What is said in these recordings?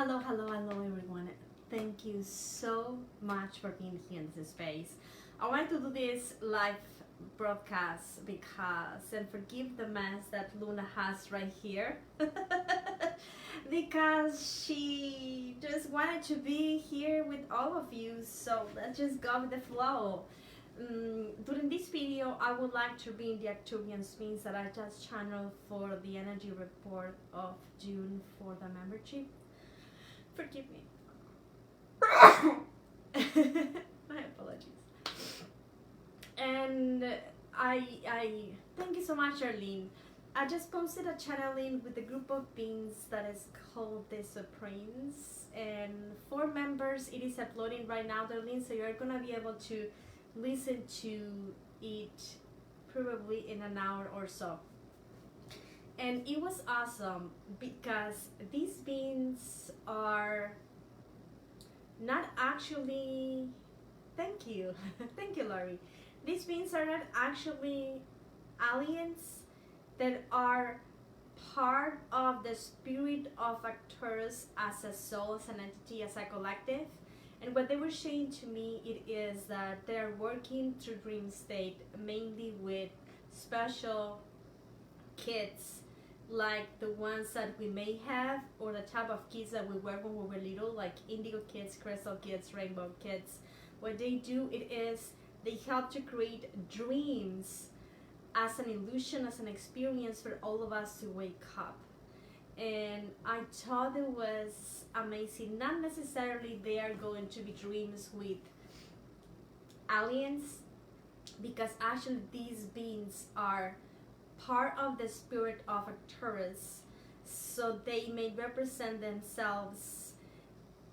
Hello, everyone. Thank you so much for being here in this space. I wanted to do this live broadcast because, and forgive the mess that Luna has right here, because she just wanted to be here with all of you. So let's just go with the flow. During this video, I would like to read the Arcturian spins that I just channeled for the energy report of June for the membership. Forgive me. My apologies. And I thank you so much, Arlene. I just posted a channeling with a group of beings that is called the Supremes, and for members it is uploading right now, Arlene, so you're gonna be able to listen to it probably in an hour or so. And it was awesome because these beings are not actually, thank you, thank you, Laurie. These beings are not actually aliens that are part of the spirit of Arcturus as a soul, as an entity, as a collective. And what they were saying to me, it is that they're working through dream state, mainly with special kids, like the ones that we may have, or the type of kids that we were when we were little, like indigo kids, crystal kids, rainbow kids. What they do, it is they help to create dreams as an illusion, as an experience for all of us to wake up. And I thought it was amazing. Not necessarily they are going to be dreams with aliens, because actually these beings are part of the spirit of Arcturus, so they may represent themselves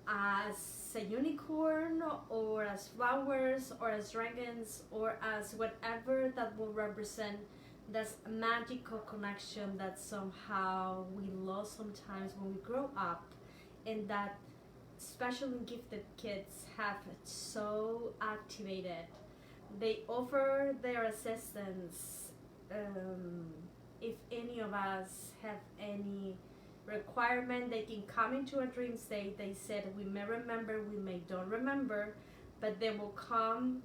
as a unicorn, or as flowers, or as dragons, or as whatever that will represent this magical connection that somehow we lost sometimes when we grow up, and that especially gifted kids have so activated. They offer their assistance. If any of us have any requirement, they can come into a dream state. They said we may remember, we may don't remember, but they will come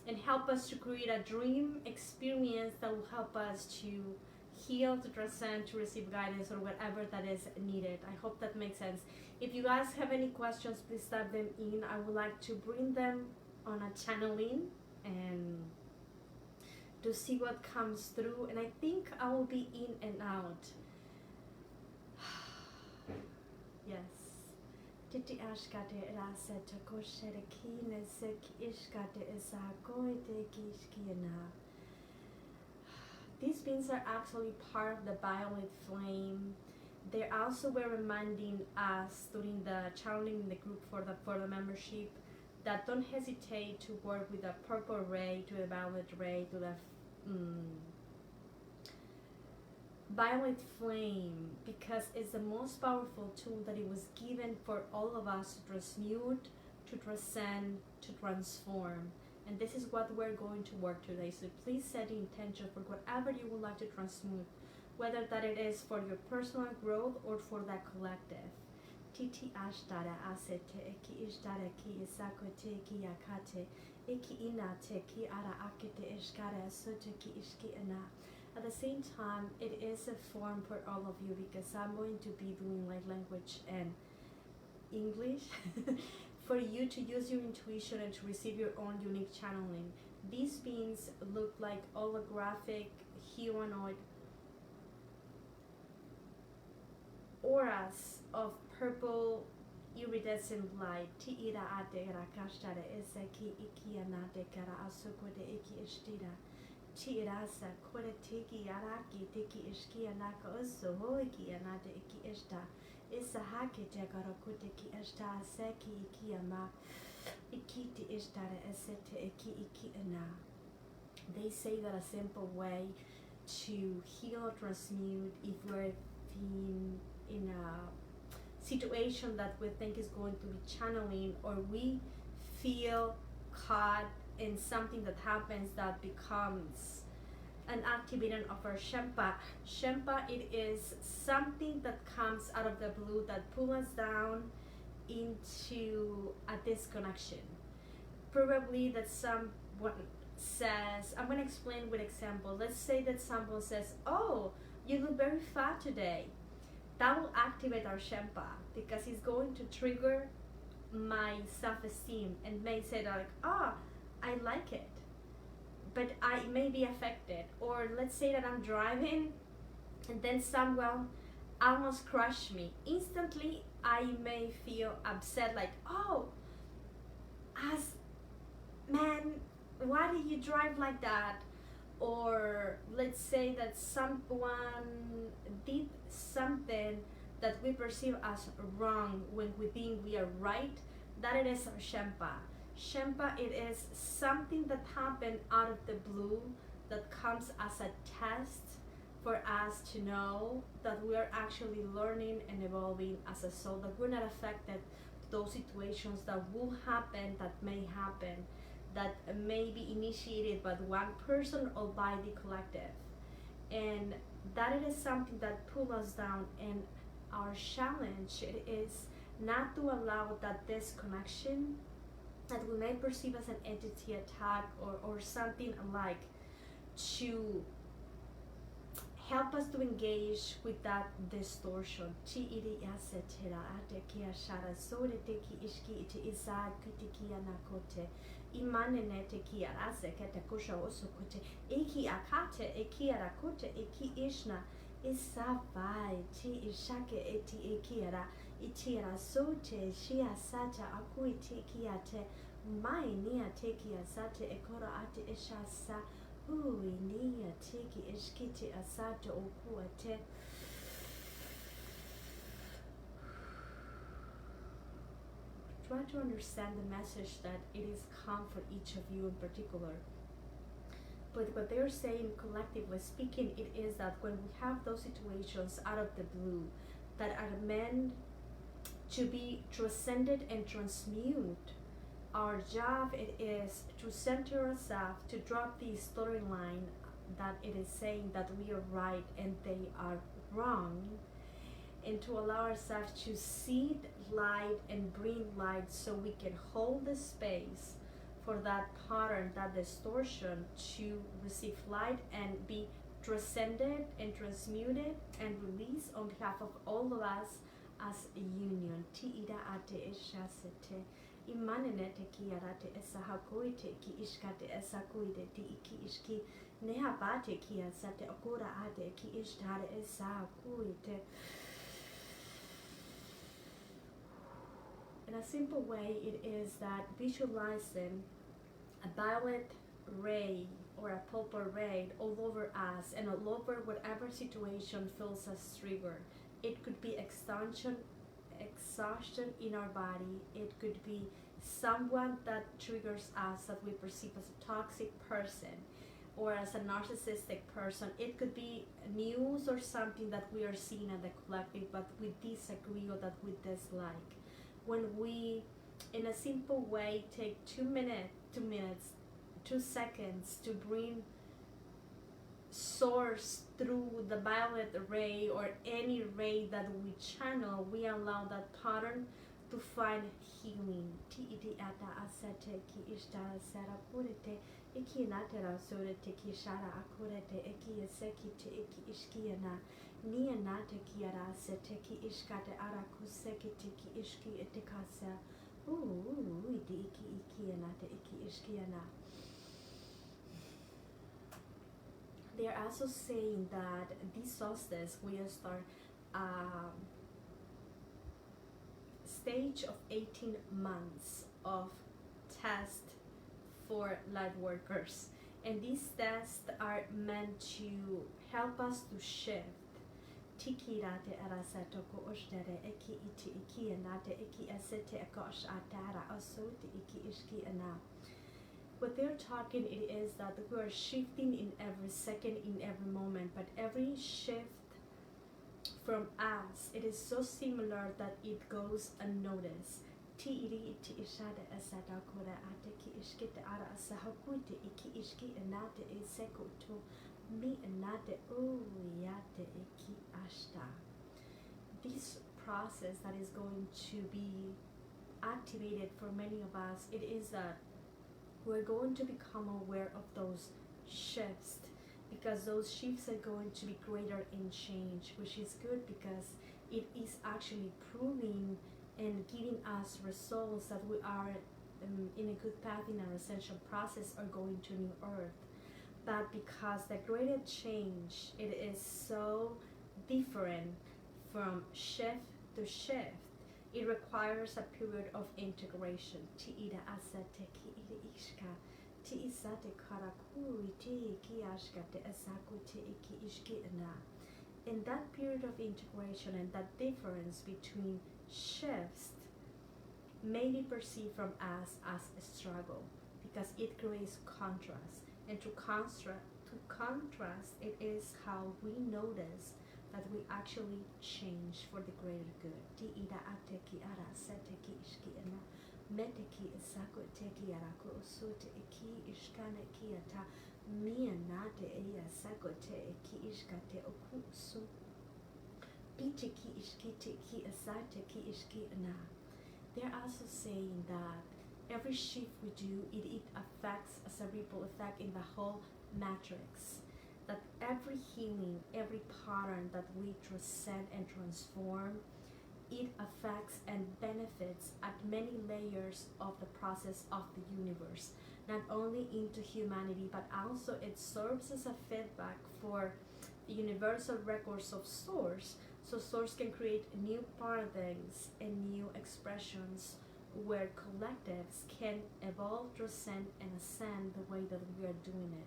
and help us to create a dream experience that will help us to heal, to transcend, to receive guidance, or whatever that is needed. I hope that makes sense. If you guys have any questions, please type them in. I would like to bring them on a channeling and to see what comes through, and I think I will be in and out. Yes. Titi ashkate rasa takoshere kine sek ishkate isakoite kishkina. These beings are actually part of the violet flame. They also were reminding us during the channeling in the group for the membership that don't hesitate to work with the purple ray, to the violet ray, to the violet flame, because it's the most powerful tool that it was given for all of us to transmute, to transcend, to transform. And this is what we're going to work today. So please set the intention for whatever you would like to transmute, whether that it is for your personal growth or for that collective. Titi ashtara asete eki ishtara ki isakote ki yakate eki inate ki ara akete ishkara asote ki ishki ina. At the same time, it is a form for all of you, because I'm going to be doing light language and English for you to use your intuition and to receive your own unique channeling. These beings look like holographic humanoid auras of purple iridescent light. Ti ira ate ra kashtara eseki iki anate kara asoko de iki ishtira. Ti irasa kore teki araki teki ishki anaka oso hoiki anate iki ishta. Isa hake tegara kote ki ishta seki iki ama. Iki ti ishtara esete iki ana. They say that a simple way to heal or transmute, if we're in a situation that we think is going to be channeling, or we feel caught in something that happens that becomes an activating of our Shempa. Shempa, it is something that comes out of the blue that pulls us down into a disconnection. Probably that someone says, I'm going to explain with example. Let's say that someone says, oh, you look very fat today. That will activate our Shempa because it's going to trigger my self-esteem and may say that like, oh, I like it, but I may be affected. Or let's say that I'm driving and then someone almost crushed me. Instantly, I may feel upset like, oh, man, why do you drive like that? Or let's say that someone did something that we perceive as wrong when we think we are right. That it is our Shempa. Shempa, it is something that happened out of the blue that comes as a test for us to know that we are actually learning and evolving as a soul, that we're not affected those situations that will happen, that may happen, that may be initiated by one person or by the collective. And that it is something that pulls us down, and our challenge it is not to allow that disconnection that we may perceive as an entity attack or something like to help us to engage with that distortion. Imanenete ki arase kete kusha osukote eki akate eki arakote eki ishna isavai ti ishake eti ekiara itiara sote shia sata akuiti kiate mai nia teki asate ekora ate ishasa ui nia teki ishkiti asate okuate. Try to understand the message that it is come for each of you in particular. But what they're saying, collectively speaking, it is that when we have those situations out of the blue that are meant to be transcended and transmute, our job it is to center ourselves, to drop the storyline that it is saying that we are right and they are wrong, and to allow ourselves to see light and bring light so we can hold the space for that pattern, that distortion to receive light and be transcended and transmuted and released on behalf of all of us as a union. Tiida ate eshasete imanenete ki arate esahakoite ki ishkate esakoide ti iki ishki nehabate ki asate okura ate ki ishtare esakoite. In a simple way, it is that visualizing a violet ray or a purple ray all over us and all over whatever situation feels as trigger. It could be exhaustion in our body. It could be someone that triggers us that we perceive as a toxic person or as a narcissistic person. It could be news or something that we are seeing at the collective but we disagree or that we dislike. When we, in a simple way, take 2 seconds to bring source through the violet ray or any ray that we channel, we allow that pattern to find healing. Nia nate ki arase teki ishkate arakuse teki ishki etikasa. Di iki anate iki ishkiana. They are also saying that this solstice will start stage of 18 months of test for light workers, and these tests are meant to help us to shift. Tikirate arasatoko oshdare eki iti iki anate eki asete akosh atara asoti iki ishki ana. What they're talking it is that we are shifting in every second, in every moment, but every shift from us, it is so similar that it goes unnoticed. Ti iri iti ishade asatakura ate ki ishkite ara asahakuite iki ishki anate isekuto Mi nate uyate iki ashta. This process that is going to be activated for many of us, it is that we're going to become aware of those shifts, because those shifts are going to be greater in change, which is good because it is actually proving and giving us results that we are in a good path in our ascension process or going to new earth. But because the greater change, it is so different from shift to shift, it requires a period of integration. Ti ida asate ki ida ishka, ti isate karakuri ti ki ashka te asaku te iki ishki na. In that period of integration and that difference between shifts may be perceived from us as a struggle because it creates contrast. And to contrast, it is how we notice that we actually change for the greater good. Ti ida ateki ara seteki ishki ana meteki isako teki araku usute iki ishkane ki ata mia nate eya sako te iki ishkate okusu piti ki ishkite ki asate ki ishki ana. They're also saying that every shift we do, it affects as a ripple effect in the whole matrix. That every healing, every pattern that we transcend and transform, it affects and benefits at many layers of the process of the universe. Not only into humanity, but also it serves as a feedback for the universal records of Source, so Source can create new paradigms and new expressions where collectives can evolve, transcend, and ascend the way that we are doing it.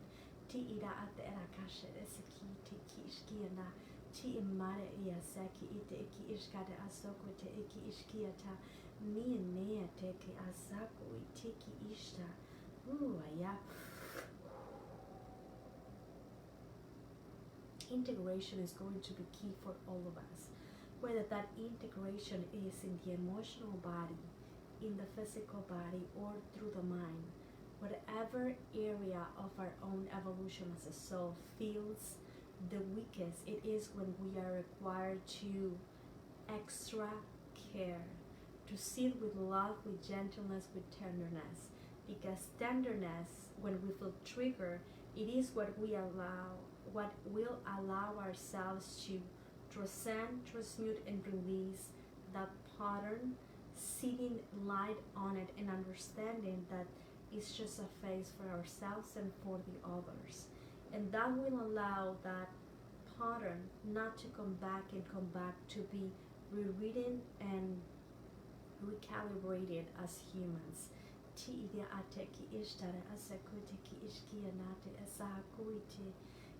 Ti ida ate erakashe eseki ti ki ishkiana, ti imare iaseki ite iki ishkade asoko te iki ishkiata, mi nea te ki asako itiki ishta. Aya. Integration is going to be key for all of us, whether that integration is in the emotional body, in the physical body, or through the mind. Whatever area of our own evolution as a soul feels the weakest, it is when we are required to extra care, to sit with love, with gentleness, with tenderness. Because tenderness, when we feel triggered, it is what will allow ourselves to transcend, transmute, and release that pattern, seeing light on it and understanding that it's just a phase for ourselves and for the others. And that will allow that pattern not to come back to be rewritten and recalibrated as humans. Ti idea ateki ishtare asakuti ki ishkia nate asakuiti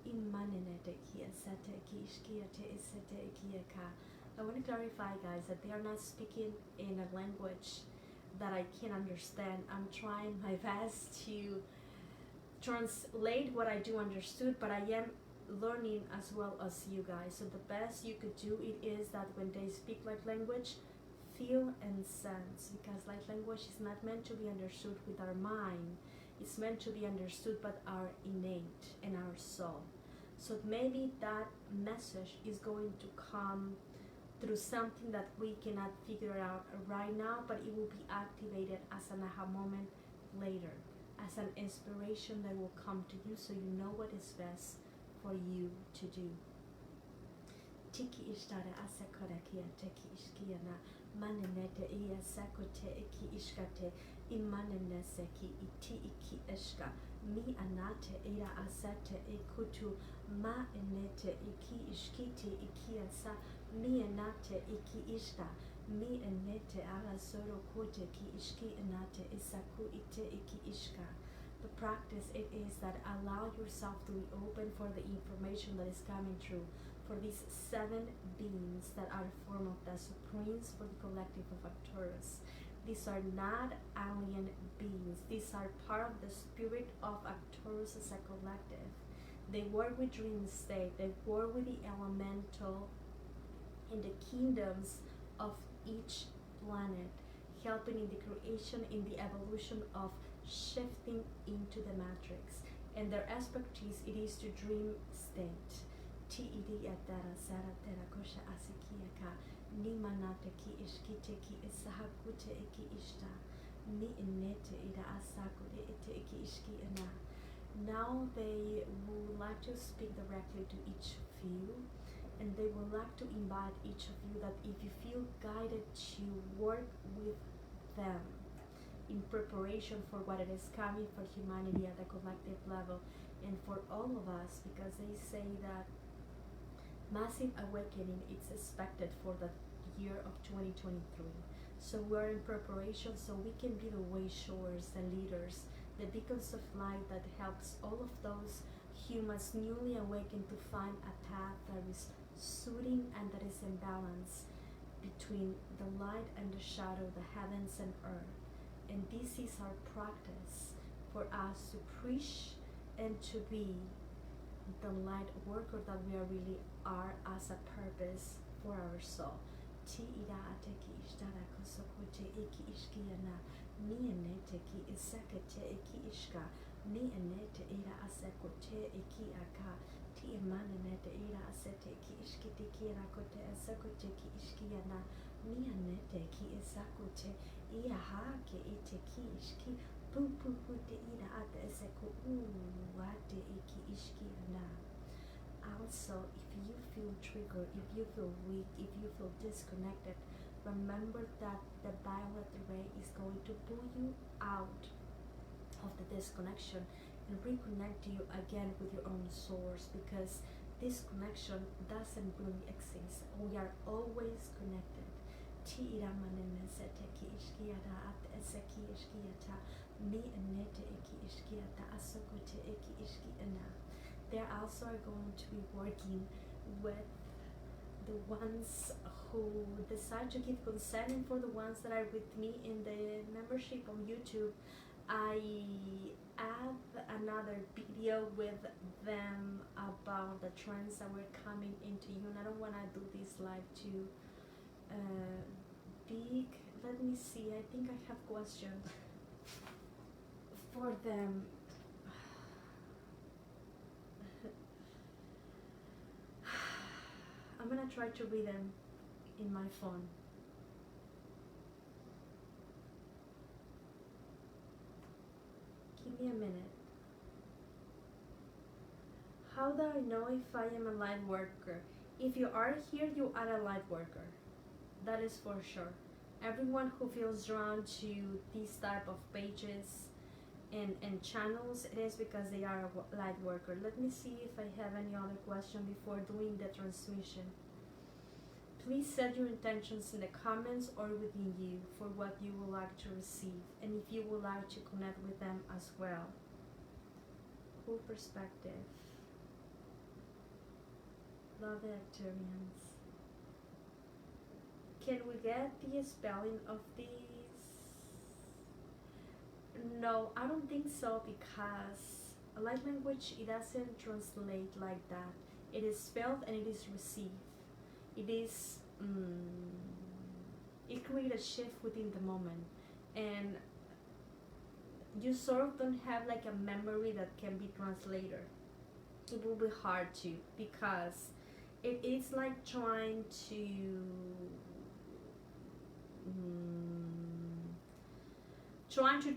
imanenete ki asate ki ishkia te isete ikiaka. I want to clarify, guys, that they are not speaking in a language that I can understand. I'm trying my best to translate what I do understood, but I am learning as well as you guys. So the best you could do it is that when they speak light language, feel and sense, because light language is not meant to be understood with our mind. It's meant to be understood by our innate and our soul. So maybe that message is going to come through something that we cannot figure out right now, but it will be activated as an aha moment later, as an inspiration that will come to you so you know what is best for you to do. Tiki ishtare asakorakia teki ishkiana manenete iya sakote iki ishkate imanene seki iti iki ishka mi anate ira asate ikutu ma enete iki ishkiti iki asa mi enate iki ishka mi enete ala soro kote ki ishki enate isaku ite iki ishka. The practice it is that allow yourself to be open for the information that is coming through, for these 7 beings that are the form of the Supremes for the collective of Arcturus. These are not alien beings. These are part of the spirit of Arcturus as a collective. They work with dream state. They work with the elemental in the kingdoms of each planet, helping in the creation, in the evolution of shifting into the matrix. and their expertise it is to dream state. Ti idi atara sara tera kosha asikiaka ni manate ki ishkite ki isahakute iki ishta ni inete ida asakure ite iki ishki ina. Now they would like to speak directly to each of you, and they would like to invite each of you that if you feel guided to work with them in preparation for what it is coming for humanity at the collective level and for all of us, because they say that massive awakening is expected for the year of 2023. So we're in preparation so we can be the way showers, the leaders, the beacons of light that helps all of those humans newly awakened to find a path that is suiting and that is in balance between the light and the shadow, the heavens and earth. And this is our practice for us to preach and to be the light worker that we really are as a purpose for our soul. Ti ira ate ki ishtara kosokote eki ishkiyana ni enete ki isakete eki ishka ni enete ira asekote eki aka ti emane nete ira asete ki ishkiti ki rakote asekote ki ishkiyana ni enete ki isakote ia hake ite ki ishki pupu te ira ate eseko ate eki ishkiyana. Also, if you feel triggered, if you feel weak, if you feel disconnected, remember that the violet ray is going to pull you out of the disconnection and reconnect you again with your own source, because this connection doesn't really exist. We are always connected. They also are going to be working with the ones who decide to give consent, and for the ones that are with me in the membership on YouTube, I add another video with them about the trends that were coming into you, and I don't want to do this live too big. Let me see, I think I have questions for them. I'm gonna try to read them in my phone. Give me a minute. How do I know if I am a light worker? If you are here, you are a light worker. That is for sure. Everyone who feels drawn to these type of pages and channels, it is because they are a light worker. Let me see if I have any other question before doing the transmission. Please set your intentions in the comments or within you for what you would like to receive, and if you would like to connect with them as well. Full perspective. Love the Arcturians. Can we get the spelling of these? No, I don't think so, because a light language, it doesn't translate like that. It is spelled and it is received. It is, it creates a shift within the moment, and you sort of don't have like a memory that can be translated. It will be hard to, because it is like trying to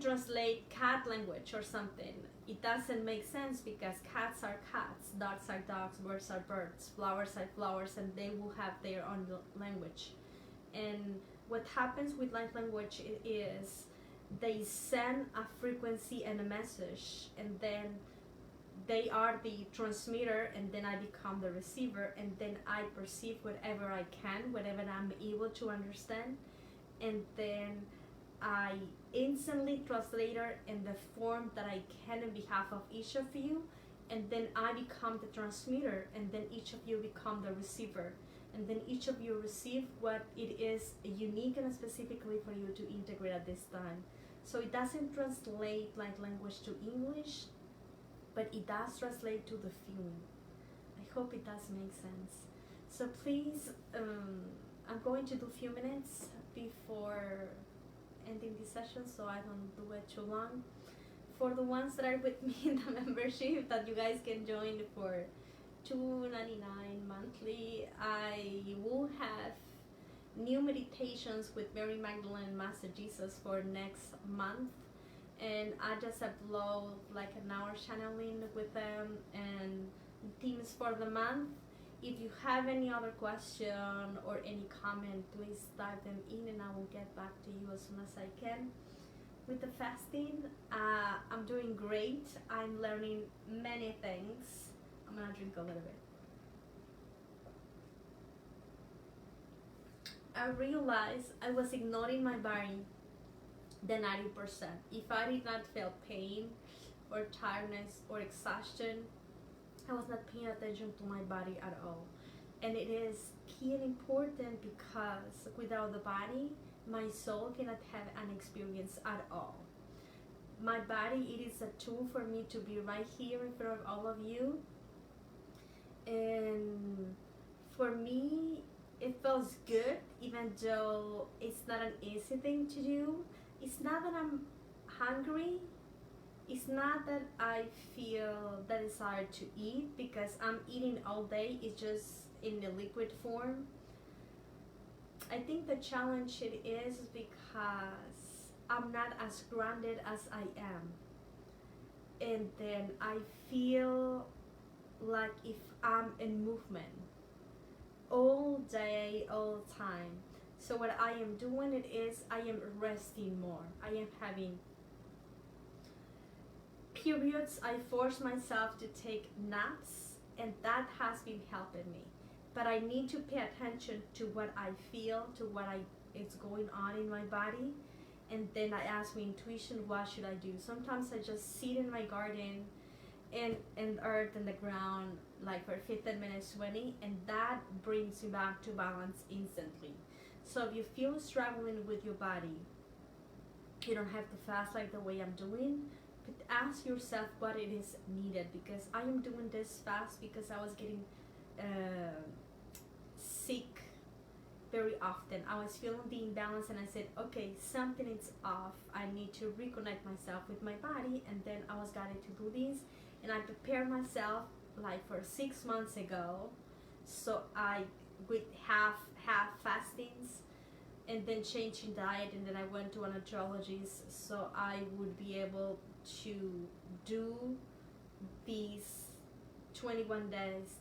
translate cat language or something. It doesn't make sense, because cats are cats, dogs are dogs, birds are birds, flowers are flowers, and they will have their own language. And what happens with light language is they send a frequency and a message, and then they are the transmitter, and then I become the receiver, and then I perceive whatever I can, whatever I'm able to understand, and then I instantly translate it in the form that I can on behalf of each of you, and then I become the transmitter, and then each of you become the receiver, and then each of you receive what it is unique and specifically for you to integrate at this time. So it doesn't translate light language to English, but it does translate to the feeling. I hope it does make sense. So please, I'm going to do a few minutes before ending this session, so I don't do it too long. for the ones that are with me in the membership that you guys can join for $2.99 monthly, I will have new meditations with Mary Magdalene and Master Jesus for next month, and I just upload like an hour channeling with them and themes for the month. If you have any other question or any comment, please type them in and I will get back to you as soon as I can. With the fasting, I'm doing great. I'm learning many things. I'm gonna drink a little bit. I realized I was ignoring my body the 90%. If I did not feel pain or tiredness or exhaustion, I was not paying attention to my body at all. And it is key and important because without the body, my soul cannot have an experience at all. My body, it is a tool for me to be right here in front of all of you. And for me, it feels good, even though it's not an easy thing to do. It's not that I'm hungry. It's not that I feel the desire to eat because I'm eating all day. It's just in the liquid form. I think the challenge it is because I'm not as grounded as I am. And then I feel like if I'm in movement all day, all time. So what I am doing it is I am resting more. I am having periods I force myself to take naps, and that has been helping me. But I need to pay attention to what I feel, to what is going on in my body, and then I ask my intuition, what should I do? Sometimes I just sit in my garden and earth and the ground like for 15 minutes, 20, and that brings you back to balance instantly. So if you feel struggling with your body, you don't have to fast like the way I'm doing, but ask yourself what it is needed, because I am doing this fast because I was getting sick very often. I was feeling the imbalance and I said, okay, something is off. I need to reconnect myself with my body, and then I was guided to do this, and I prepared myself like for 6 months ago. So I with half fastings and then changing diet, and then I went to an astrologist so I would be able to do these 21 days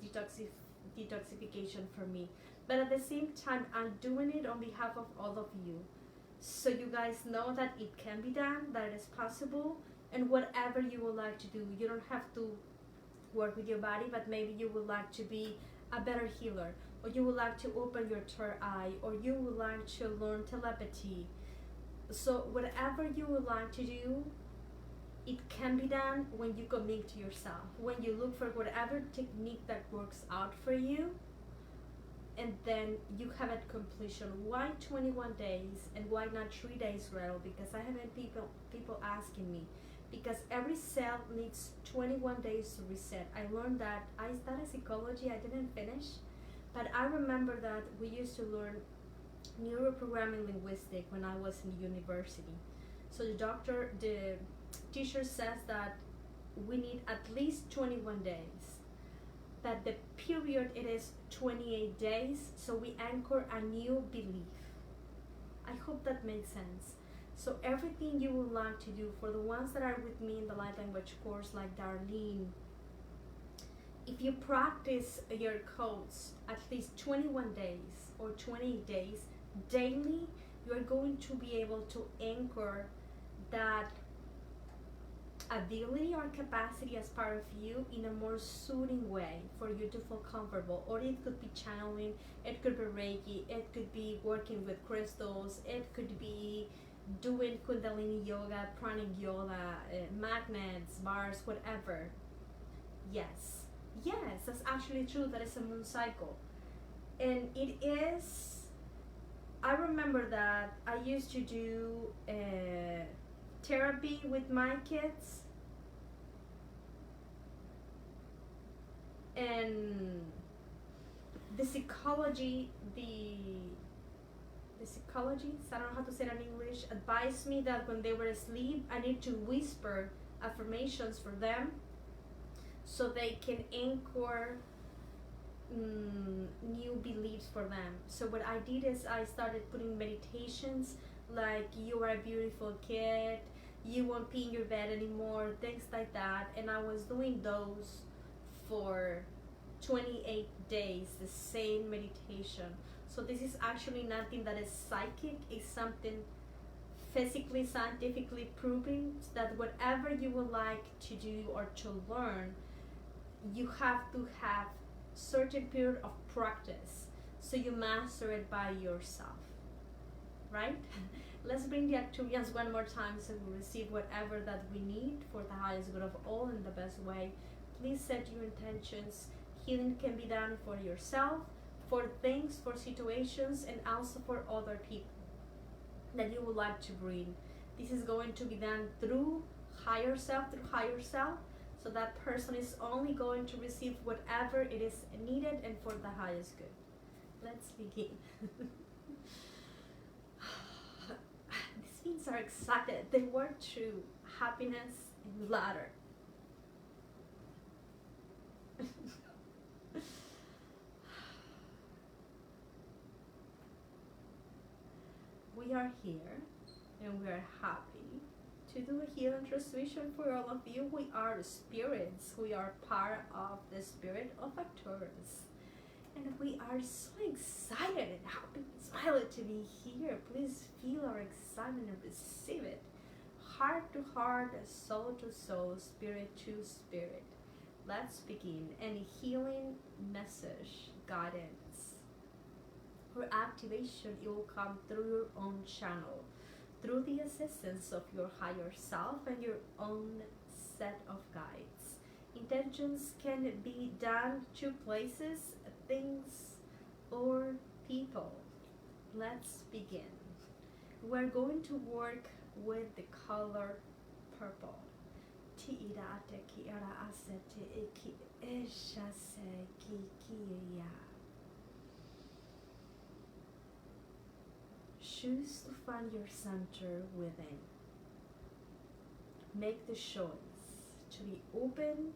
detoxification for me. But at the same time, I'm doing it on behalf of all of you, so you guys know that it can be done, that it is possible. And whatever you would like to do, you don't have to work with your body, but maybe you would like to be a better healer, or you would like to open your third eye, or you would like to learn telepathy. So whatever you would like to do, it can be done when you commit to yourself, when you look for whatever technique that works out for you, and then you have it completion. Why 21 days and why not 3 days rather? Because I have had people asking me, because every cell needs 21 days to reset. I learned that. I studied psychology. I didn't finish, but I remember that we used to learn neuroprogramming linguistic when I was in university. So the teacher says that we need at least 21 days, that the period it is 28 days, so we anchor a new belief. I hope that makes sense. So everything you would like to do, for the ones that are with me in the light language course like Darlene, if you practice your codes at least 21 days or 20 days daily, you are going to be able to anchor that ability or capacity as part of you in a more soothing way for you to feel comfortable. Or it could be channeling, it could be Reiki, it could be working with crystals, it could be doing Kundalini yoga, pranic yoga, magnets, bars, whatever. Yes, that's actually true. That is a moon cycle, and it is. I remember that I used to do therapy with my kids, and the psychologists, I don't know how to say it in English, advised me that when they were asleep, I need to whisper affirmations for them so they can anchor new beliefs for them. So what I did is I started putting meditations like you are a beautiful kid, you won't pee in your bed anymore, things like that. And I was doing those for 28 days, the same meditation. So this is actually nothing that is psychic, it's something physically, scientifically proven that whatever you would like to do or to learn, you have to have certain period of practice so you master it by yourself, right? Let's bring the Arcturians one more time so we receive whatever that we need for the highest good of all in the best way. Please set your intentions. Healing can be done for yourself, for things, for situations, and also for other people that you would like to bring. This is going to be done through higher self, so that person is only going to receive whatever it is needed and for the highest good. Let's begin. These beings are excited. They work through happiness and ladder. We are here and we are happy to do a healing transmission for all of you. We are spirits. We are part of the spirit of Arcturus. And we are so excited and happy and smiling to be here. Please feel our excitement and receive it. Heart to heart, soul to soul, spirit to spirit. Let's begin. Any healing message, guidance, or activation, it will come through your own channel, through the assistance of your higher self and your own set of guides. Intentions can be done to places, things, or people. Let's begin. We're going to work with the color purple. Choose to find your center within. Make the choice to be open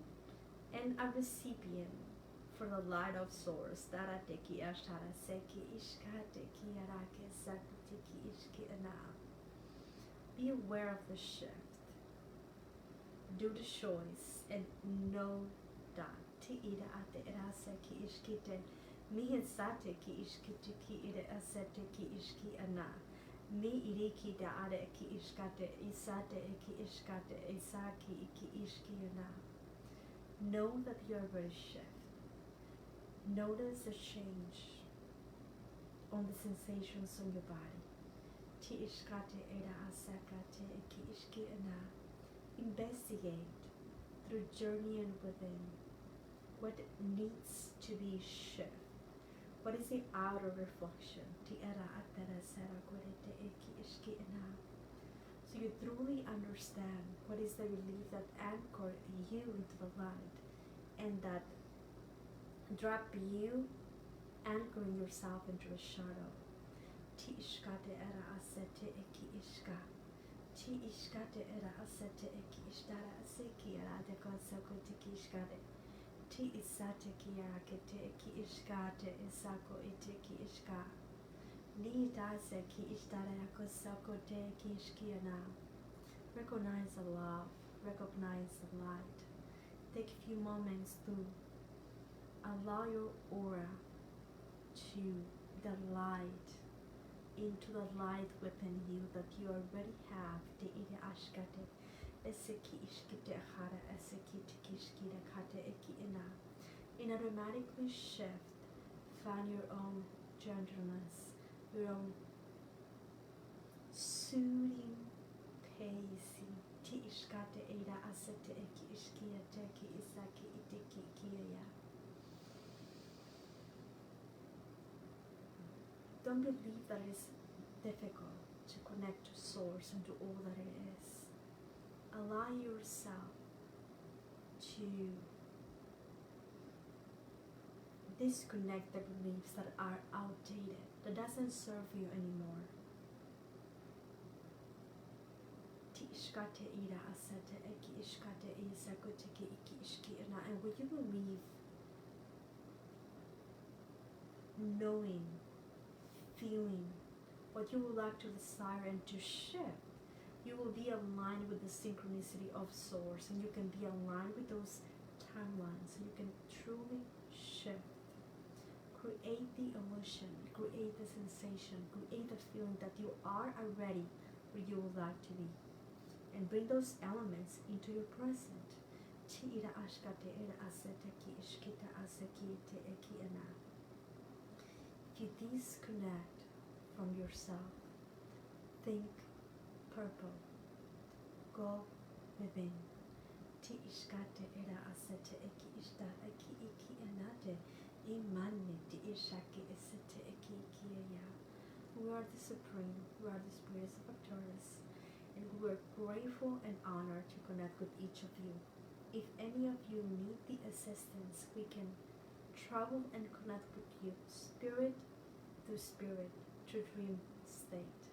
and a recipient for the light of source. Be aware of the shift. Do the choice and know that. Mi hensate ki ishkite ki ide asete ki ishki ana. Mi iriki da ade ki ishkate isate ki ishkate isaki ki ishki ana. Know that you are very shift. Notice the change on the sensations on your body. Ti ishkate ida asakate ki ishki ana. Investigate through journeying within what needs to be shifted. What is the outer reflection? So you truly understand what is the belief that anchored you into the light and that drop you anchoring yourself into the shadow. Ti isate ki arakete ki ishkate isako ite ki ishka. Ni dase ki ishtara yakosako te ki ishkiana. Recognize the love, recognize the light. Take a few moments to allow your aura to the light, into the light within you that you already have. Te ide ashkate. In a dramatically shift, find your own gentleness, your own soothing pacing. Don't believe that it is difficult to connect to source and to all that it is. Allow yourself to disconnect the beliefs that are outdated, that doesn't serve you anymore. ishkate ira asete eki ishkate isakutiki iki ishki ina. And would you believe, knowing, feeling what you would like to desire and to shift, you will be aligned with the synchronicity of source, and you can be aligned with those timelines, and you can truly shift, create the emotion, create the sensation, create the feeling that you are already where you would like to be, and bring those elements into your present. Ti ira ashkate ira asete ki ishkita aseki te eki ana. If you disconnect from yourself, think purple, go within. Ti ishkate ira asete eki ishta eki iki anate. Imani ti ishaki esete eki iki ya. We are the Supreme, we are the spirits of Arcturus, and we are grateful and honored to connect with each of you. If any of you need the assistance, we can travel and connect with you, spirit to spirit, to dream state,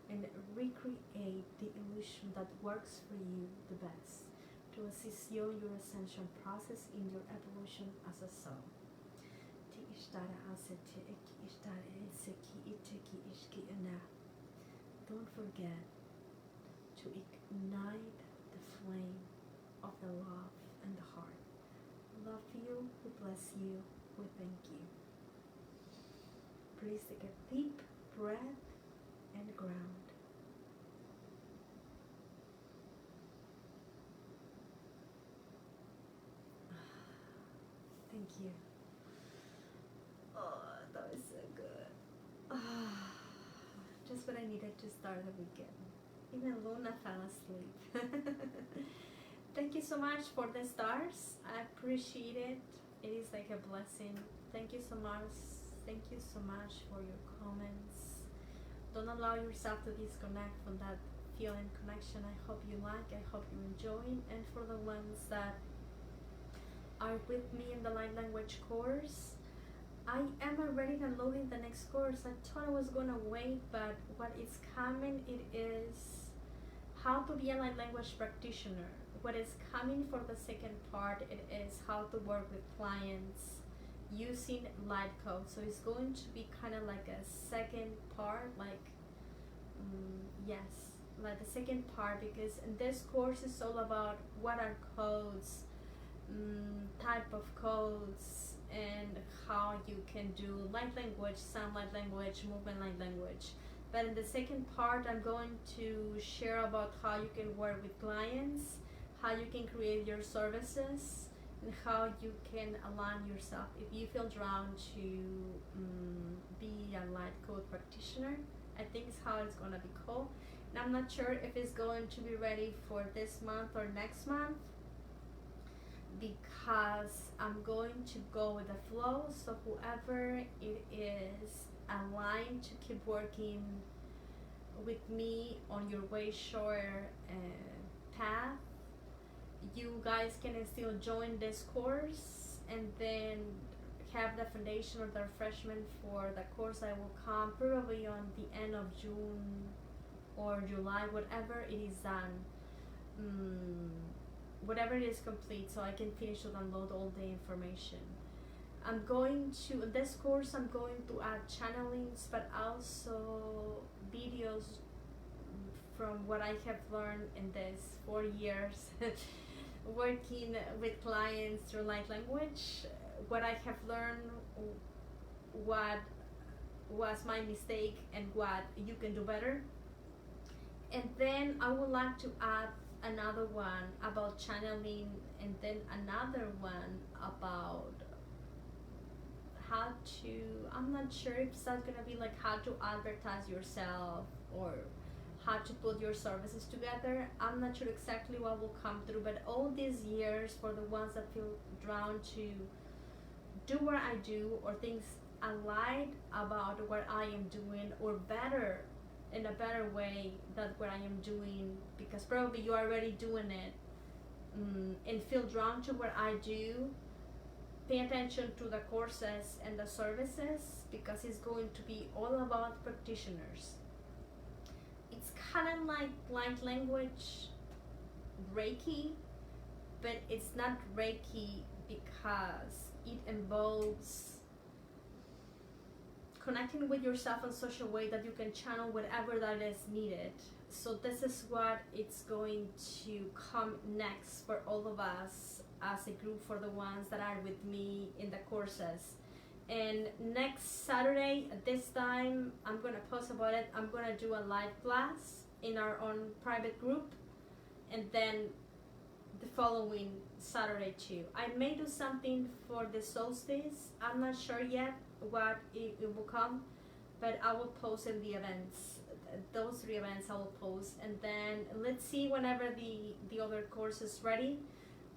and recreate the illusion that works for you the best, to assist you in your ascension process in your evolution as a soul. Ti ishtara asete eki ishtara eseki iteki ishki ana. Don't forget to ignite the flame of the love and the heart. Love you, we bless you, we thank you. Please take a deep breath and ground. Thank you. Oh, that was so good. Just what I needed to start the weekend. Even Luna fell asleep. Thank you so much for the stars. I appreciate it. It is like a blessing. Thank you so much. Thank you so much for your comments. Don't allow yourself to disconnect from that feeling connection. I hope you like. I hope you enjoy. And for the ones that are with me in the light language course, I am already downloading the next course. I thought I was gonna wait, but what is coming, it is how to be a light language practitioner. What is coming for the second part, it is how to work with clients using light code. So it's going to be kind of like a second part, like yes, like the second part, because in this course is all about what are codes, type of codes, and how you can do light language, sound light language, movement light language. But in the second part, I'm going to share about how you can work with clients, how you can create your services, and how you can align yourself if you feel drawn to be a light code practitioner. I think it's how it's going to be called. And I'm not sure if it's going to be ready for this month or next month, because I'm going to go with the flow. So whoever it is aligned to keep working with me on your way shore path, you guys can still join this course and then have the foundation or the refreshment for the course. I will come probably on the end of June or July, whatever it is done, whatever it is complete, so I can finish to download all the information. I'm going to, in this course, I'm going to add channelings, but also videos from what I have learned in this 4 years working with clients through light language, what I have learned, what was my mistake, and what you can do better. And then I would like to add another one about channeling, and then another one about how to, I'm not sure if that's gonna be like how to advertise yourself or how to put your services together. I'm not sure exactly what will come through, but all these years, for the ones that feel drawn to do what I do, or things I like about what I am doing, or better, in a better way than what I am doing, because probably you're already doing it, and feel drawn to what I do, pay attention to the courses and the services, because it's going to be all about practitioners. It's kind kind of like light language Reiki, but it's not Reiki because it involves connecting with yourself in such a way that you can channel whatever that is needed. So this is what it's going to come next for all of us as a group, for the ones that are with me in the courses. And next Saturday at this time, I'm gonna post about it. I'm gonna do a live class in our own private group, and then the following Saturday too. I may do something for the solstice. I'm not sure yet what it will come, but I will post in the events. Those 3 events I will post, and then let's see whenever the other course is ready.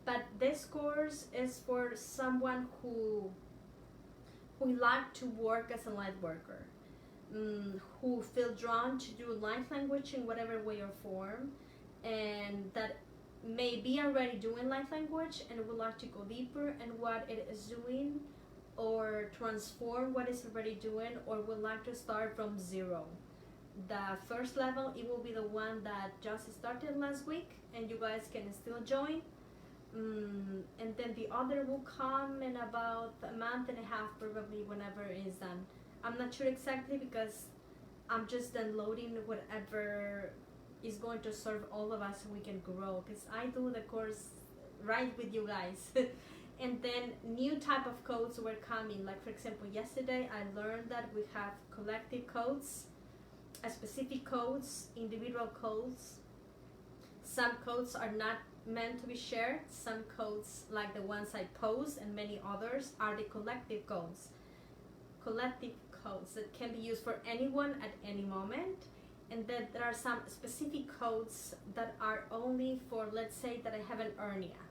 But this course is for someone who like to work as a light worker, who feel drawn to do light language in whatever way or form, and that may be already doing light language and would like to go deeper in what it is doing, or transform what it's already doing, or would like to start from zero. The first level, it will be the one that just started last week, and you guys can still join. And then the other will come in about a month and a half, probably, whenever it is done. I'm not sure exactly, because I'm just downloading whatever is going to serve all of us so we can grow, because I do the course right with you guys. And then new type of codes were coming, like for example yesterday I learned that we have collective codes, specific codes, individual codes. Some codes are not meant to be shared. Some codes, like the ones I post and many others, are the collective codes. Collective codes that can be used for anyone at any moment. And then there are some specific codes that are only for, let's say that I have an hernia.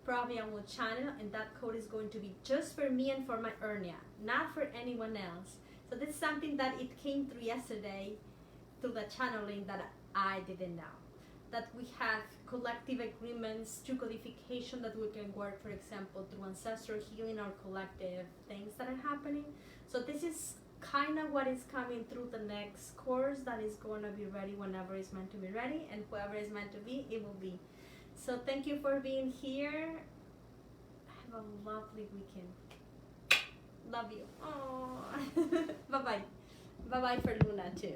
Probably I will channel, and that code is going to be just for me and for my hernia, not for anyone else. So this is something that it came through yesterday through the channeling that I didn't know. That we have collective agreements through codification that we can work, for example, through ancestral healing or collective things that are happening. So this is kind of what is coming through the next course that is going to be ready whenever it's meant to be ready, and whoever is meant to be, it will be. So thank you for being here. Have a lovely weekend. Love you. Aww. Bye-bye. Bye-bye for Luna too.